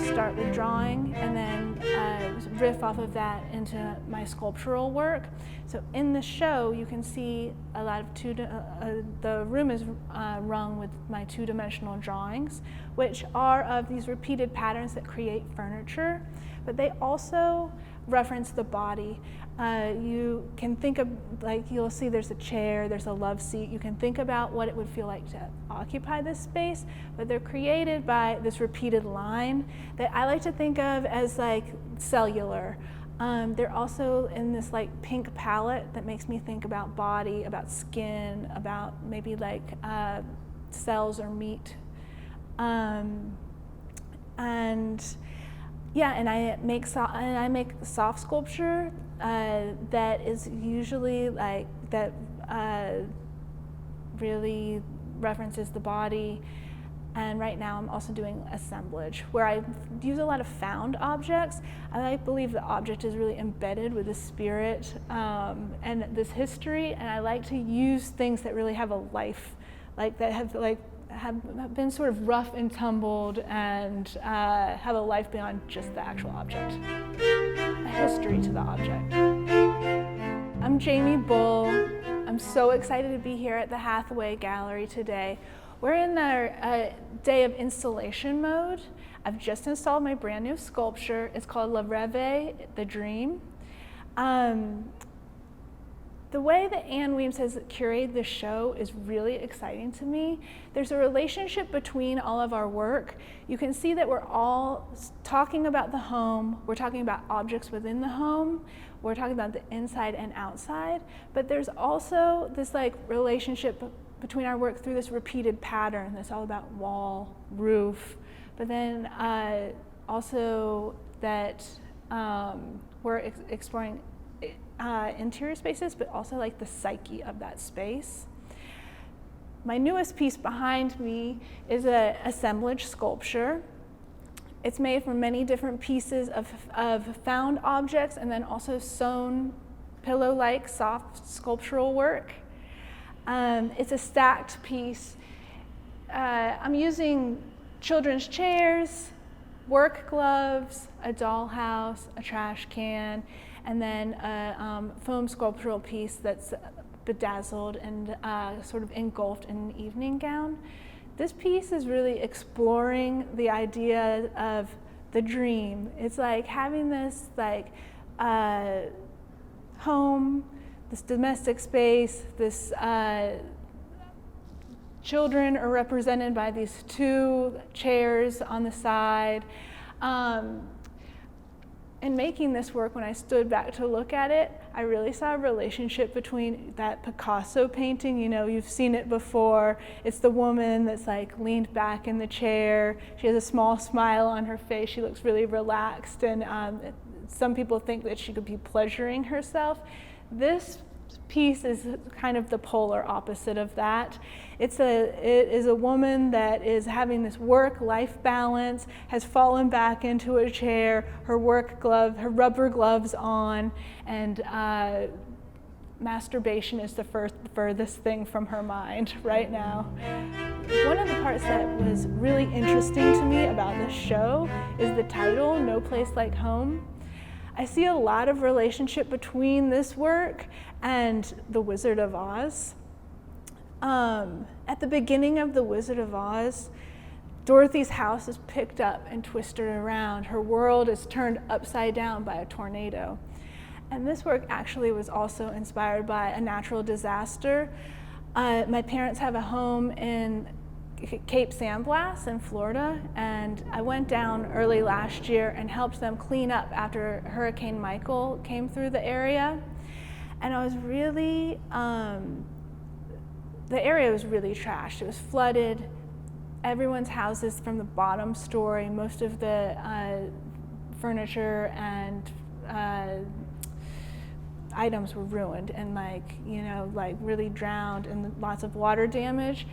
start with drawing and then riff off of that into my sculptural work. So in the show, you can see a lot of the room is rung with my two-dimensional drawings, which are of these repeated patterns that create furniture, but they also reference the body. You can think of, like, you'll see there's a chair, there's a love seat. You can think about what it would feel like to occupy this space, but they're created by this repeated line that I like to think of as like cellular. They're also in this like pink palette that makes me think about body, about skin, about maybe like cells or meat. Yeah, and I make soft sculpture that is usually like that really references the body. And right now I'm also doing assemblage, where I use a lot of found objects. I believe the object is really embedded with the spirit and this history, and I like to use things that really have a life, like that have been sort of rough and tumbled and have a life beyond just the actual object, a history to the object. I'm Jaime Bull. I'm so excited to be here at the Hathaway Gallery today. We're in our day of installation mode. I've just installed my brand new sculpture. It's called Le Rêve, the Dream. The way that Anne Weems has curated the show is really exciting to me. There's a relationship between all of our work. You can see that we're all talking about the home, we're talking about objects within the home, we're talking about the inside and outside, but there's also this like relationship between our work through this repeated pattern that's all about wall, roof, but then also that we're exploring interior spaces, but also like the psyche of that space. My newest piece behind me is an assemblage sculpture. It's made from many different pieces of found objects and then also sewn pillow-like soft sculptural work. It's a stacked piece. I'm using children's chairs, work gloves, a dollhouse, a trash can, and then a foam sculptural piece that's bedazzled and sort of engulfed in an evening gown. This piece is really exploring the idea of the dream. It's like having this like home, this domestic space, this children are represented by these two chairs on the side. In making this work, when I stood back to look at it, I really saw a relationship between that Picasso painting. You know, you've seen it before. It's the woman that's like leaned back in the chair. She has a small smile on her face. She looks really relaxed, and some people think that she could be pleasuring herself. This piece is kind of the polar opposite of that. It is a woman that is having this work-life balance, has fallen back into a chair, her rubber gloves on, and masturbation is the furthest thing from her mind right now. One of the parts that was really interesting to me about this show is the title, No Place Like Home. I see a lot of relationship between this work and The Wizard of Oz. At the beginning of The Wizard of Oz, Dorothy's house is picked up and twisted around. Her world is turned upside down by a tornado. And this work actually was also inspired by a natural disaster. My parents have a home in Cape San Blas in Florida, and I went down early last year and helped them clean up after Hurricane Michael came through the area. And I was really, the area was really trashed. It was flooded. Everyone's houses from the bottom story, most of the furniture and items were ruined and really drowned, and lots of water damage.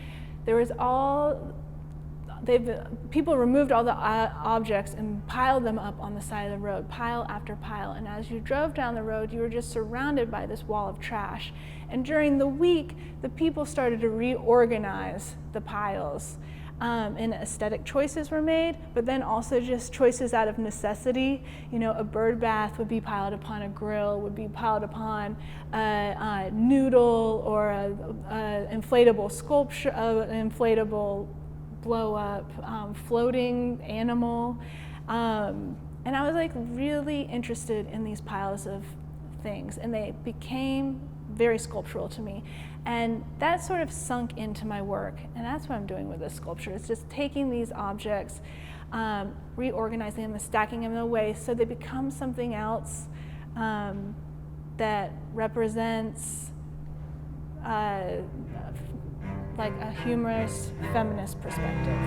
People removed all the objects and piled them up on the side of the road, pile after pile. And as you drove down the road, you were just surrounded by this wall of trash. And during the week, the people started to reorganize the piles. and aesthetic choices were made, but then also just choices out of necessity. You know, a bird bath would be piled upon a grill, would be piled upon a noodle or a inflatable sculpture, an inflatable blow-up floating animal. And I was like really interested in these piles of things, and they became very sculptural to me. And that sort of sunk into my work, and that's what I'm doing with this sculpture. It's just taking these objects, reorganizing them and stacking them in a way so they become something else that represents like a humorous feminist perspective.